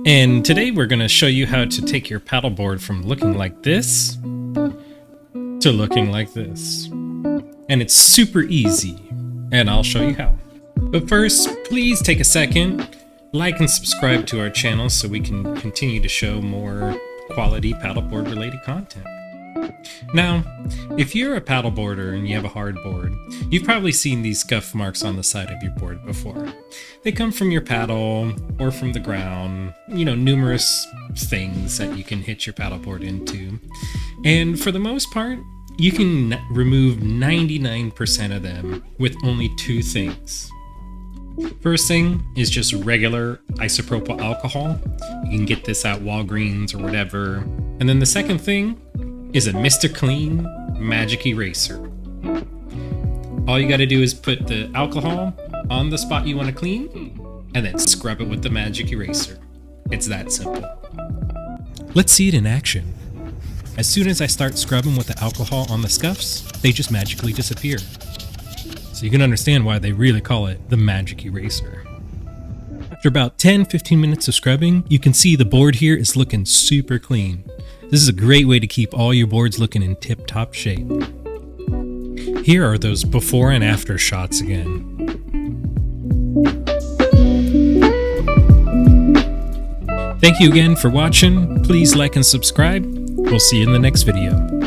And today we're going to show you how to take your paddleboard from looking like this to looking like this. And it's super easy, and I'll show you how. But first, please take a second, like and subscribe to our channel so we can continue to show more quality paddleboard related content. Now, if you're a paddleboarder and you have a hard board, you've probably seen these scuff marks on the side of your board before. They come from your paddle or from the ground, numerous things that you can hit your paddleboard into. And for the most part, you can remove 99% of them with only two things. First thing is just regular isopropyl alcohol. You can get this at Walgreens or whatever. And then the second thing is a Mr. Clean magic eraser. All you gotta do is put the alcohol on the spot you want to clean and then scrub it with the magic eraser. It's that simple. Let's see it in action. As soon as I start scrubbing with the alcohol on the scuffs, they just magically disappear. So you can understand why they really call it the magic eraser. After about 10-15 minutes of scrubbing, you can see the board here is looking super clean. This is a great way to keep all your boards looking in tip-top shape. Here are those before and after shots again. Thank you again for watching. Please like and subscribe. We'll see you in the next video.